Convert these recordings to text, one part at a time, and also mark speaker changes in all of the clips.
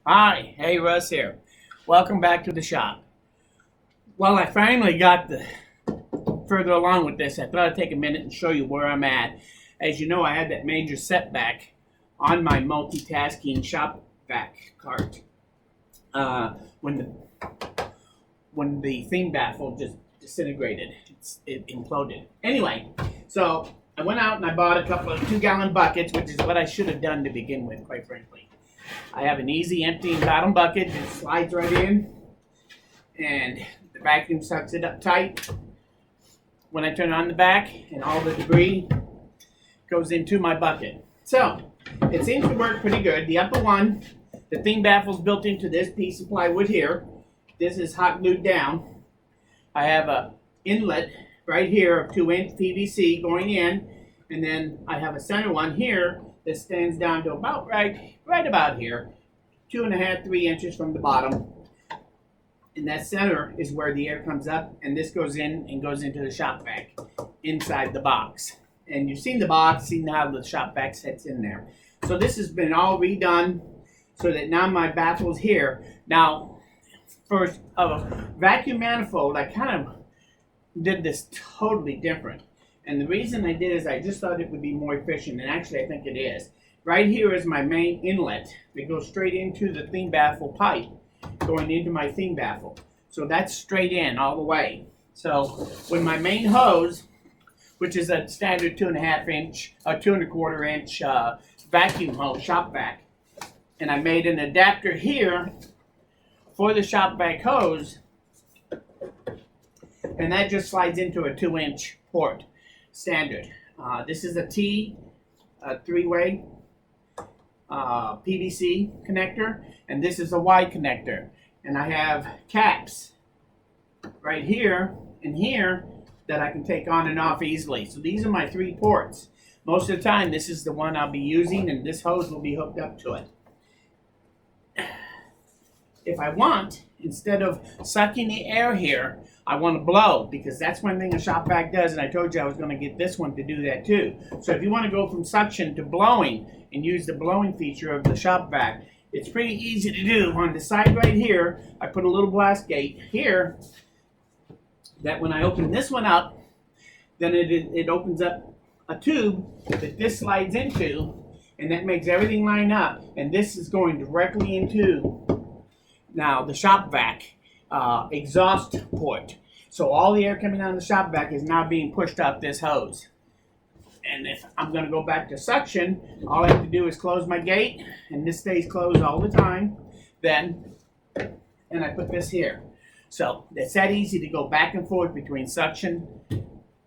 Speaker 1: Hi, hey Russ here. Welcome back to the shop. Well, I finally got further along with this. I thought I'd take a minute and show you where I'm at. As you know, I had that major setback on my multitasking shop vac cart when the thing baffle just disintegrated. It imploded. Anyway, so I went out and I bought a couple of 2-gallon buckets, which is what I should have done to begin with, quite frankly. I have an easy emptying bottom bucket that slides right in, and the vacuum sucks it up tight when I turn on the back, and all the debris goes into my bucket. So it seems to work pretty good. The upper one, the thing baffle is built into this piece of plywood here. This is hot glued down. I have a inlet right here of 2-inch PVC going in, and then I have a center one here that stands down to about right about here, 2.5, 3 inches from the bottom. And that center is where the air comes up, and this goes in and goes into the shop vac inside the box. And you've seen the box, seen how the shop vac sits in there. So this has been all redone so that now my baffle's here. Now, for a vacuum manifold, I kind of did this totally different. And the reason I did is I just thought it would be more efficient, and actually I think it is. Right here is my main inlet that goes straight into the thing baffle pipe going into my thing baffle. So that's straight in all the way. So when my main hose, which is a standard 2.5 inch, 2.25 inch vacuum hose, shop vac, and I made an adapter here for the shop vac hose, and that just slides into a 2-inch port. Standard. This is a three-way PVC connector, and this is a Y connector. And I have caps right here and here that I can take on and off easily. So these are my 3 ports. Most of the time, this is the one I'll be using, and this hose will be hooked up to it. If I want, instead of sucking the air here, I want to blow, because that's one thing a shop vac does, and I told you I was going to get this one to do that too. So if you want to go from suction to blowing and use the blowing feature of the shop vac, it's pretty easy to do. On the side right here, I put a little blast gate here that when I open this one up, then it opens up a tube that this slides into, and that makes everything line up, and this is going directly into now the shop vac exhaust port. So all the air coming out of the shop vac is now being pushed out this hose. And if I'm going to go back to suction, all I have to do is close my gate, and this stays closed all the time. Then, and I put this here. So it's that easy to go back and forth between suction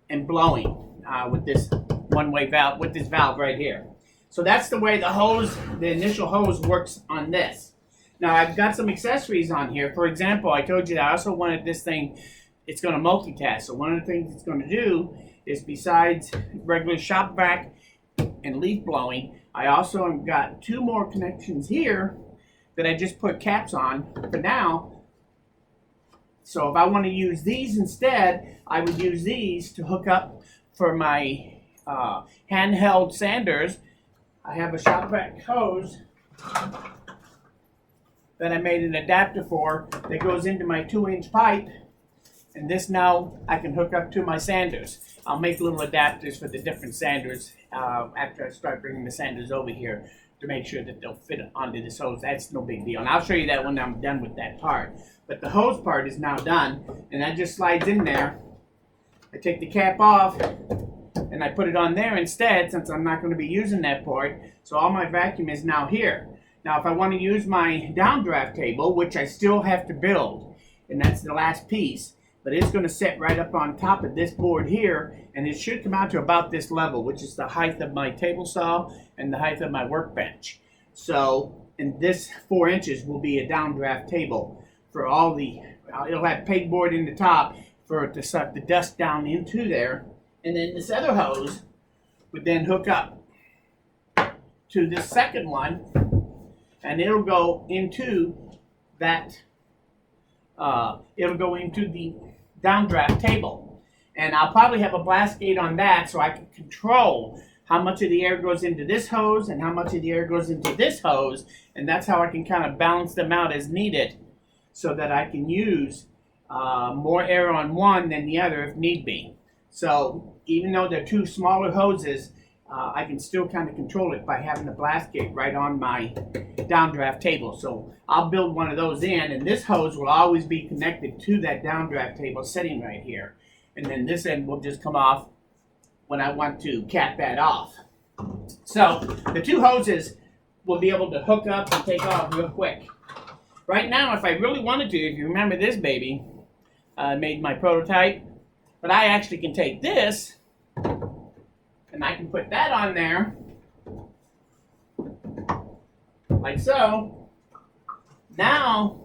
Speaker 1: and blowing with this one-way valve, with this valve right here. So that's the way the hose, the initial hose works on this. Now, I've got some accessories on here. For example, I told you that I also wanted this thing, it's going to multitask. So one of the things it's going to do is, besides regular shop vac and leaf blowing, I also have got 2 more connections here that I just put caps on for now. So if I want to use these instead, I would use these to hook up for my handheld sanders. I have a shop vac hose that I made an adapter for that goes into my 2-inch pipe, and this now I can hook up to my sanders. I'll make little adapters for the different sanders after I start bringing the sanders over here to make sure that they'll fit onto this hose. That's no big deal, and I'll show you that when I'm done with that part. But the hose part is now done, and that just slides in there. I take the cap off and I put it on there instead, since I'm not going to be using that part. So all my vacuum is now here. Now, if I want to use my downdraft table, which I still have to build, and that's the last piece, but it's going to sit right up on top of this board here, and it should come out to about this level, which is the height of my table saw and the height of my workbench. So, and this 4 inches will be a downdraft table for all the, it'll have pegboard in the top for it to suck the dust down into there, and then this other hose would then hook up to this second one, and it'll go into that, it'll go into the downdraft table. And I'll probably have a blast gate on that so I can control how much of the air goes into this hose and how much of the air goes into this hose, and that's how I can kind of balance them out as needed so that I can use more air on one than the other if need be. So even though they're two smaller hoses, I can still kind of control it by having the blast gate right on my downdraft table. So I'll build one of those in, and this hose will always be connected to that downdraft table sitting right here. And then this end will just come off when I want to cap that off. So the two hoses will be able to hook up and take off real quick. Right now, if I really wanted to, if you remember this baby, I made my prototype, but I actually can take this and I can put that on there like so. Now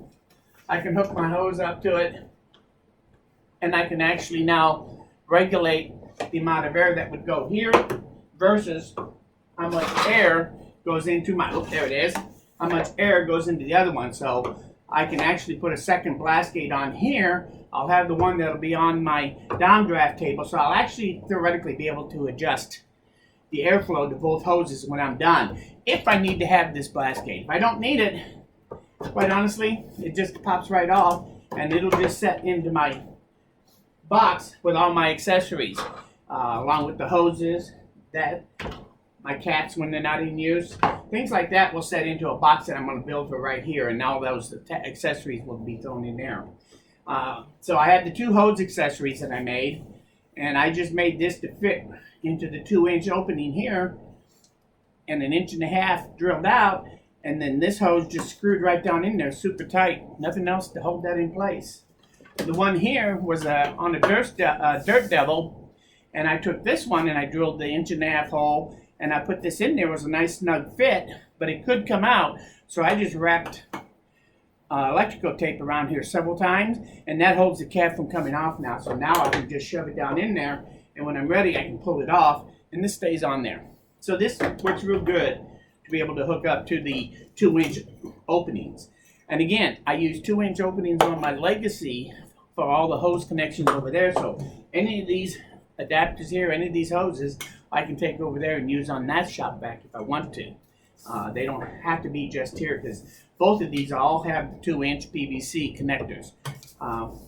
Speaker 1: I can hook my hose up to it, and I can actually now regulate the amount of air that would go here versus how much air goes into my, oh, there it is, how much air goes into the other one. So I can actually put a second blast gate on here. I'll have the one that'll be on my downdraft table, so I'll actually theoretically be able to adjust the airflow to both hoses when I'm done, if I need to have this blast gate. If I don't need it, quite honestly, it just pops right off, and it'll just set into my box with all my accessories, along with the hoses, that my caps when they're not in use, things like that will set into a box that I'm going to build for right here, and all those accessories will be thrown in there. So I had the two hose accessories that I made, and I just made this to fit into the 2-inch opening here, and 1.5 inches drilled out, and then this hose just screwed right down in there super tight, nothing else to hold that in place. The one here was on a dirt devil, and I took this one and I drilled the 1.5 inch hole, and I put this in there. It was a nice snug fit, but it could come out, so I just wrapped electrical tape around here several times, and that holds the cap from coming off now. So now I can just shove it down in there, and when I'm ready I can pull it off, and this stays on there. So this works real good to be able to hook up to the 2-inch openings. And again, I use 2-inch openings on my Legacy for all the hose connections over there, so any of these adapters here, any of these hoses, I can take over there and use on that shop vac if I want to. They don't have to be just here, because both of these all have 2-inch PVC connectors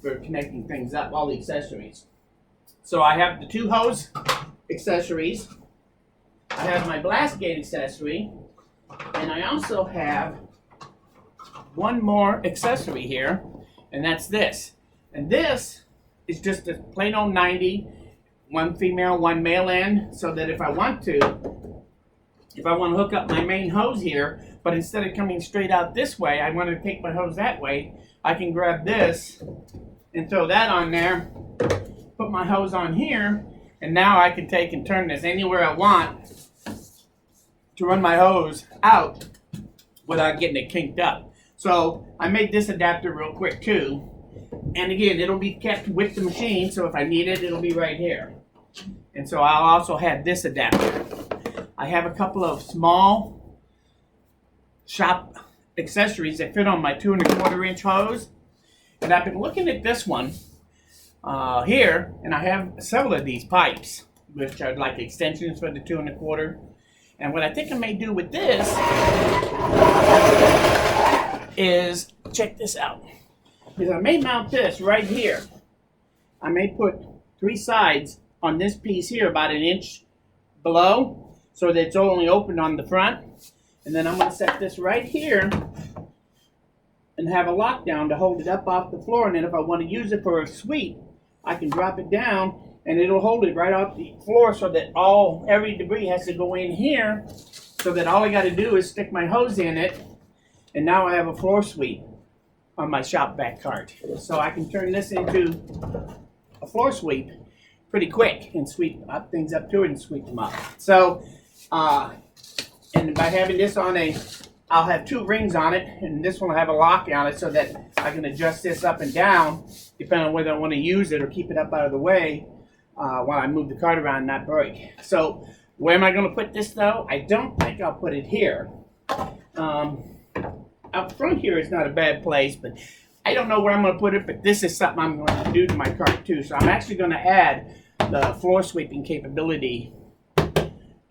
Speaker 1: for connecting things up, all the accessories. So I have the two hose accessories, I have my blast gate accessory, and I also have one more accessory here, and that's this. And this is just a plain old 90, one female, one male end, so that if I want to hook up my main hose here, but instead of coming straight out this way, I want to take my hose that way, I can grab this and throw that on there, put my hose on here, and now I can take and turn this anywhere I want to run my hose out without getting it kinked up. So I made this adapter real quick too, and again, it'll be kept with the machine, so if I need it, it'll be right here. And so I'll also have this adapter. I have a couple of small shop accessories that fit on my 2¼ inch hose, and I've been looking at this one here, and I have several of these pipes, which are like extensions for the 2¼ And what I think I may do with this is, check this out, is I may mount this right here. I may put 3 sides on this piece here about 1 inch below, so that it's only open on the front. And then I'm going to set this right here and have a lockdown to hold it up off the floor. And then if I want to use it for a sweep, I can drop it down and it'll hold it right off the floor, so that every debris has to go in here, so that all I got to do is stick my hose in it, and now I have a floor sweep on my shop vac cart. So I can turn this into a floor sweep pretty quick and sweep up things up to it and sweep them up. So, and by having this on I'll have 2 rings on it, and this one will have a lock on it, so that I can adjust this up and down depending on whether I want to use it or keep it up out of the way while I move the cart around and not break. So where am I going to put this though? I don't think I'll put it here. Out front here is not a bad place, but I don't know where I'm going to put it, but this is something I'm going to do to my cart too. So I'm actually going to add the floor sweeping capability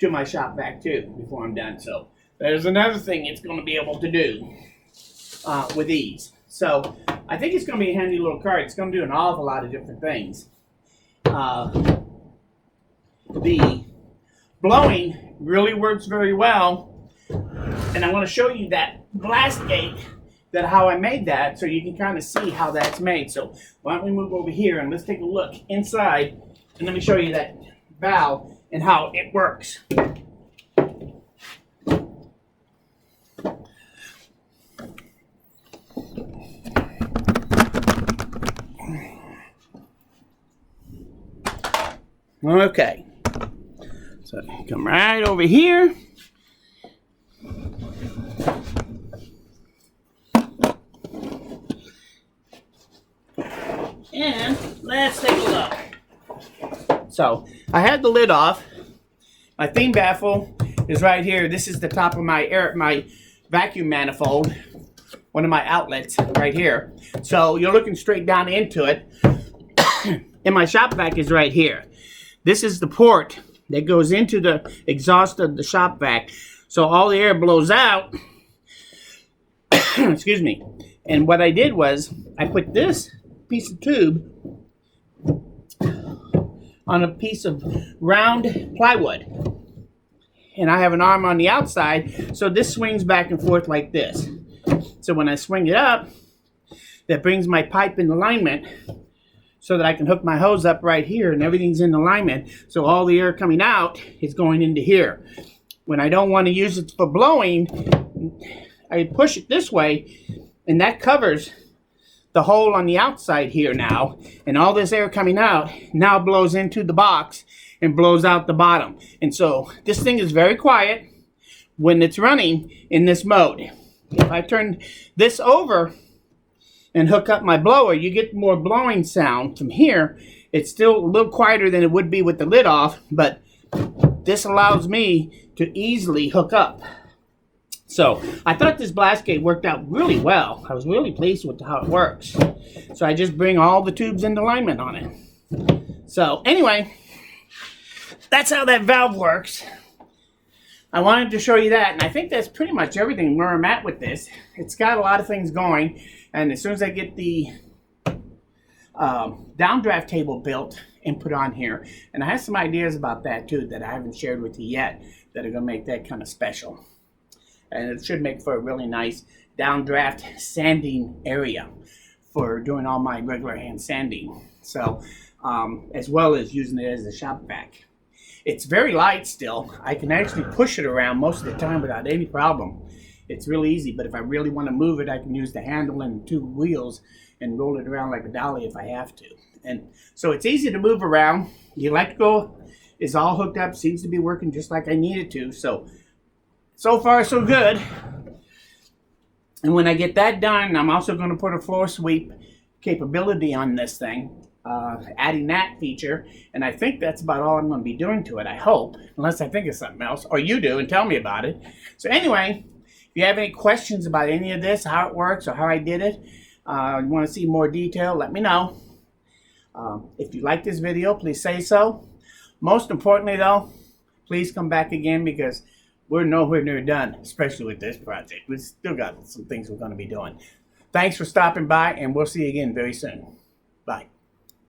Speaker 1: to my shop vac too before I'm done. So there's another thing it's going to be able to do with these. So I think it's going to be a handy little cart. It's going to do an awful lot of different things. The blowing really works very well, and I want to show you that blast gate, that how I made that, so you can kind of see how that's made. So why don't we move over here and let's take a look inside, and let me show you that valve and how it works. Okay, so come right over here. And let's take a look. So I had the lid off. My thien baffle is right here. This is the top of my vacuum manifold, one of my outlets right here. So you're looking straight down into it. And my shop vac is right here. This is the port that goes into the exhaust of the shop vac. So all the air blows out. Excuse me. And what I did was I put this piece of tube on a piece of round plywood. And I have an arm on the outside, so this swings back and forth like this. So when I swing it up, that brings my pipe in alignment so that I can hook my hose up right here and everything's in alignment. So all the air coming out is going into here. When I don't want to use it for blowing, I push it this way, and that covers the hole on the outside here now. And all this air coming out now blows into the box and blows out the bottom. And so this thing is very quiet when it's running in this mode. If I turn this over and hook up my blower, you get more blowing sound from here. It's still a little quieter than it would be with the lid off, but this allows me to easily hook up. So I thought this blast gate worked out really well. I was really pleased with how it works. So I just bring all the tubes into alignment on it. So anyway, that's how that valve works. I wanted to show you that, and I think that's pretty much everything where I'm at with this. It's got a lot of things going, and as soon as I get the downdraft table built and put on here, and I have some ideas about that too that I haven't shared with you yet that are going to make that kind of special. And it should make for a really nice downdraft sanding area for doing all my regular hand sanding. So, as well as using it as a shop vac. It's very light still. I can actually push it around most of the time without any problem. It's really easy, but if I really want to move it, I can use the handle and the two wheels and roll it around like a dolly if I have to. And so it's easy to move around. The electrical is all hooked up, seems to be working just like I need it to. So far so good. And when I get that done, I'm also going to put a floor sweep capability on this thing. Adding that feature, and I think that's about all I'm going to be doing to it, I hope, unless I think of something else, or you do and tell me about it. So anyway, if you have any questions about any of this, how it works or how I did it, you want to see more detail, let me know. If you like this video, please say so. Most importantly though, please come back again, because we're nowhere near done, especially with this project. We've still got some things we're going to be doing. Thanks for stopping by, and we'll see you again very soon. Bye.